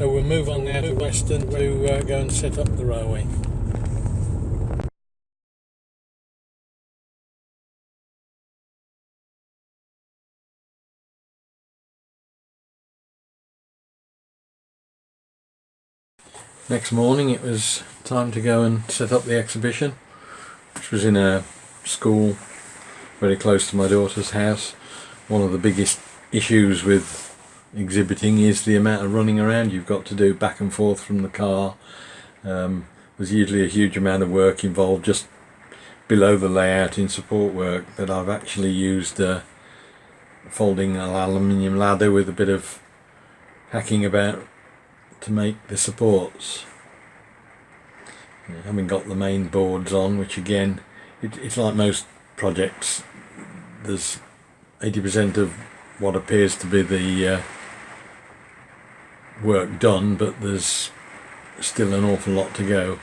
So we'll move on now to Weston to go and set up the railway. Next morning it was time to go and set up the exhibition, which was in a school very close to my daughter's house. One of the biggest issues with exhibiting is the amount of running around you've got to do back and forth from the car. There's usually a huge amount of work involved just below the layout in support work, but I've actually used a folding aluminium ladder with a bit of hacking about to make the supports. Having got the main boards on, which again, it's like most projects, there's 80% of what appears to be the work done, but there's still an awful lot to go,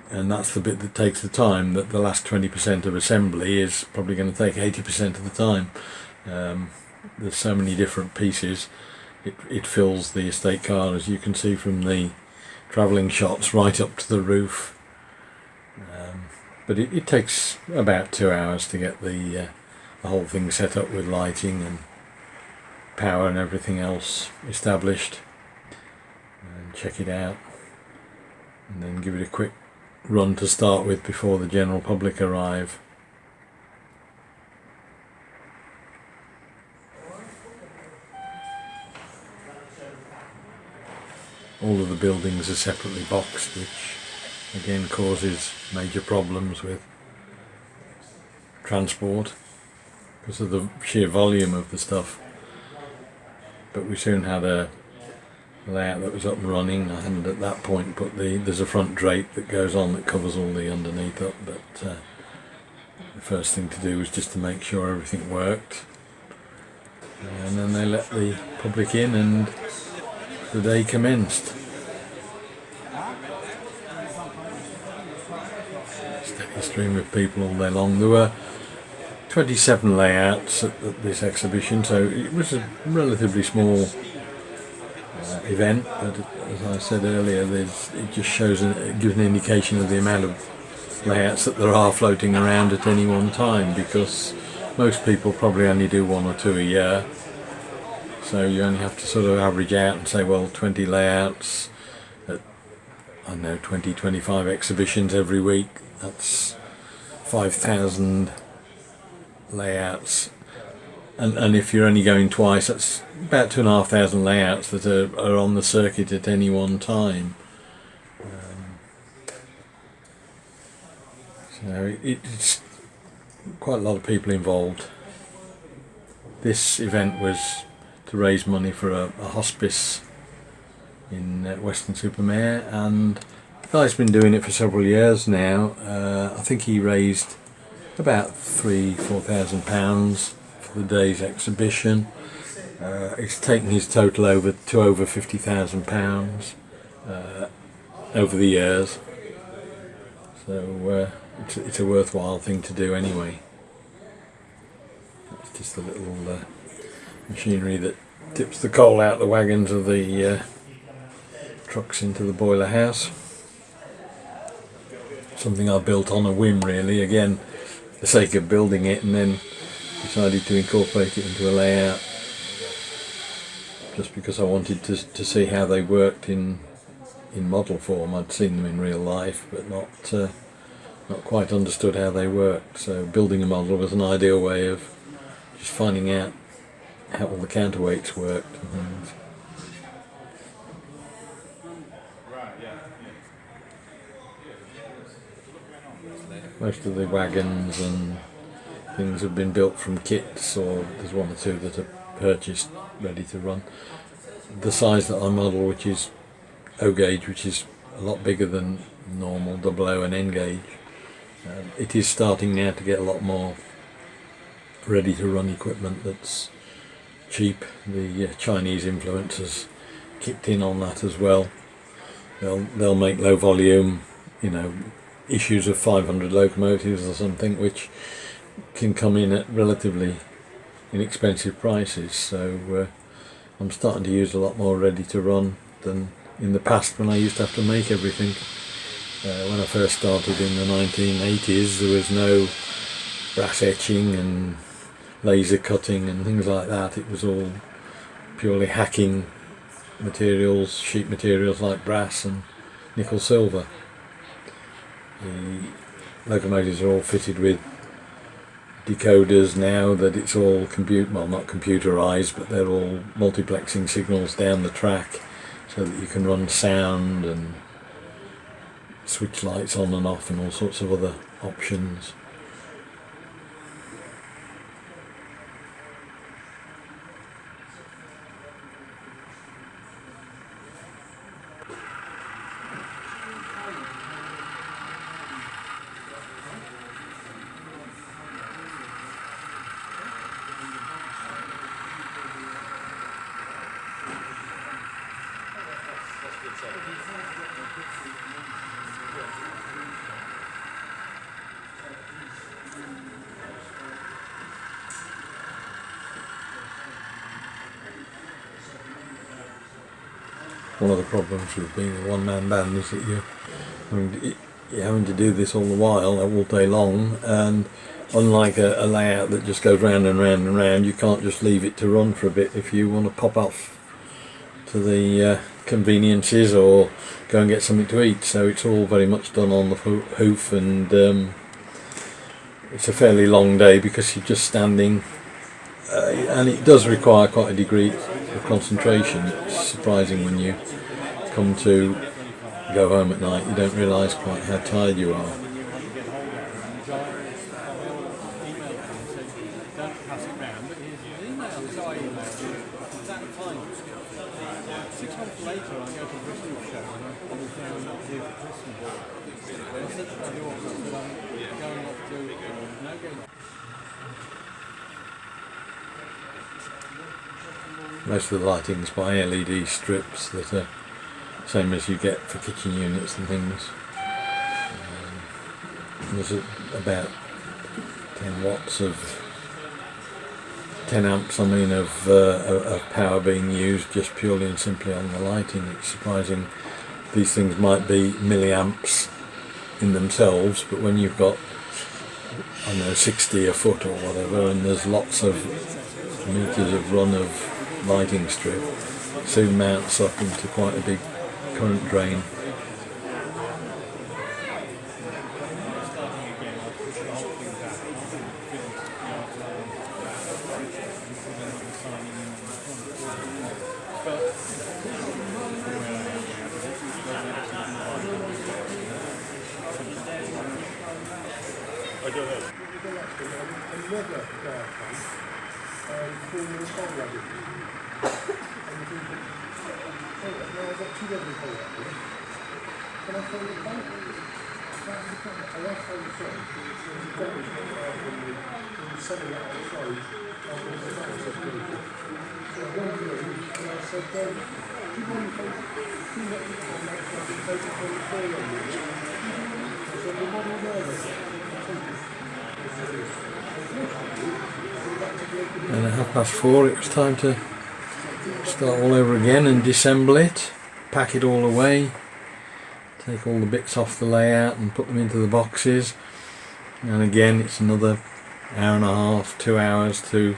and that's the bit that takes the time. That the last 20% of assembly is probably going to take 80% of the time. There's so many different pieces. It fills the estate car, as you can see from the travelling shots, right up to the roof. But it takes about 2 hours to get the whole thing set up with lighting and power and everything else established, and check it out, and then give it a quick run to start with before the general public arrive. All of the buildings are separately boxed, which again causes major problems with transport because of the sheer volume of the stuff. But we soon had a layout that was up and running. I hadn't at that point put there's a front drape that goes on that covers all the underneath up, but the first thing to do was just to make sure everything worked, and then they let the public in and the day commenced. Steady stream of people all day long. There were 27 layouts at this exhibition, so it was a relatively small event, but as I said earlier, it just shows it gives an indication of the amount of layouts that there are floating around at any one time, because most people probably only do 1 or 2 a year. So you only have to sort of average out and say, well, 20 layouts at, I don't know, 20-25 exhibitions every week. That's 5,000 layouts. And if you're only going twice, that's about 2,500 layouts that are on the circuit at any one time. So it's quite a lot of people involved. This event was to raise money for a hospice in Weston Super Mare, and the guy's been doing it for several years now. I think he raised about £3,000-4,000 for the day's exhibition. It's taken his total over £50,000 over the years, so it's a worthwhile thing to do anyway. It's just a little machinery that tips the coal out the wagons of the trucks into the boiler house. Something I built on a whim, really, again for the sake of building it, and then decided to incorporate it into a layout just because I wanted to see how they worked in model form. I'd seen them in real life, but not quite understood how they worked, so building a model was an ideal way of just finding out how all the counterweights worked and things. Most of the wagons and things have been built from kits, or there's 1 or 2 that are purchased ready to run. The size that I model, which is O gauge, which is a lot bigger than normal double O and N gauge, it is starting now to get a lot more ready to run equipment that's cheap. The Chinese influence has kicked in on that as well. They'll make low volume, issues of 500 locomotives or something, which can come in at relatively inexpensive prices. So I'm starting to use a lot more ready to run than in the past when I used to have to make everything. When I first started in the 1980s, there was no brass etching and laser cutting and things like that. It was all purely hacking materials, sheet materials like brass and nickel silver. The locomotives are all fitted with decoders now that it's all not computerized, but they're all multiplexing signals down the track so that you can run sound and switch lights on and off and all sorts of other options. One of the problems with being a one-man band is that you're having to do this all the while, all day long, and unlike a layout that just goes round and round and round, you can't just leave it to run for a bit if you want to pop off to the conveniences or go and get something to eat. So it's all very much done on the hoof, and it's a fairly long day because you're just standing, and it does require quite a degree of concentration. It's surprising when you come to go home at night, you don't realise quite how tired you are. Most of the lighting's by LED strips that are same as you get for kitchen units and things. There's about 10 watts of 10 amps of power being used just purely and simply on the lighting. It's surprising these things might be milliamps in themselves, but when you've got 60 a foot or whatever, and there's lots of meters of run of lighting strip, it soon mounts up into quite a big current drain. And at 4:30 it was time to start all over again and disassemble it, pack it all away, take all the bits off the layout and put them into the boxes, and again it's another hour and a half, 2 hours to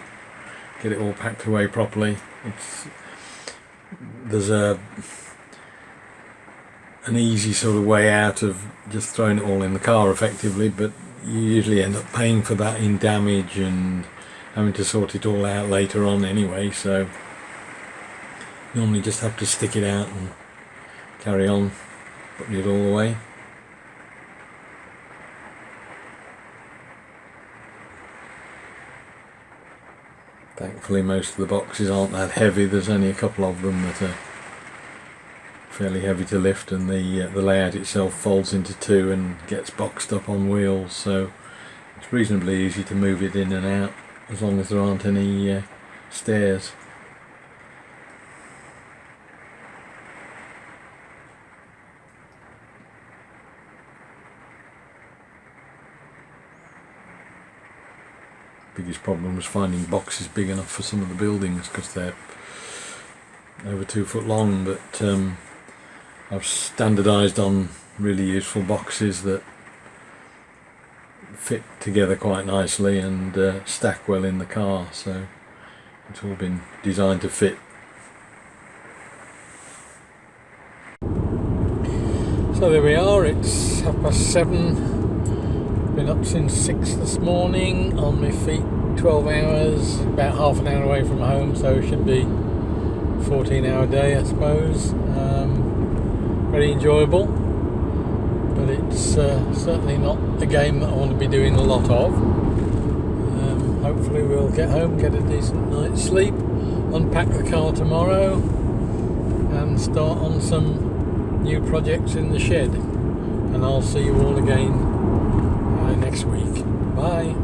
get it all packed away properly. There's an easy sort of way out of just throwing it all in the car effectively, but you usually end up paying for that in damage and having to sort it all out later on anyway, so normally just have to stick it out and carry on putting it all away. Thankfully most of the boxes aren't that heavy. There's only a couple of them that are fairly heavy to lift, and the layout itself folds into two and gets boxed up on wheels, so it's reasonably easy to move it in and out as long as there aren't any stairs. Biggest problem was finding boxes big enough for some of the buildings, because they're over 2 foot long, but I've standardised on really useful boxes that fit together quite nicely and stack well in the car, so it's all been designed to fit. So there we are, it's 7:30, been up since 6 this morning, on my feet 12 hours, about half an hour away from home, so it should be a 14-hour day I suppose. Very enjoyable, but it's certainly not a game that I want to be doing a lot of. Hopefully we'll get home, get a decent night's sleep, unpack the car tomorrow and start on some new projects in the shed, and I'll see you all again next week. Bye.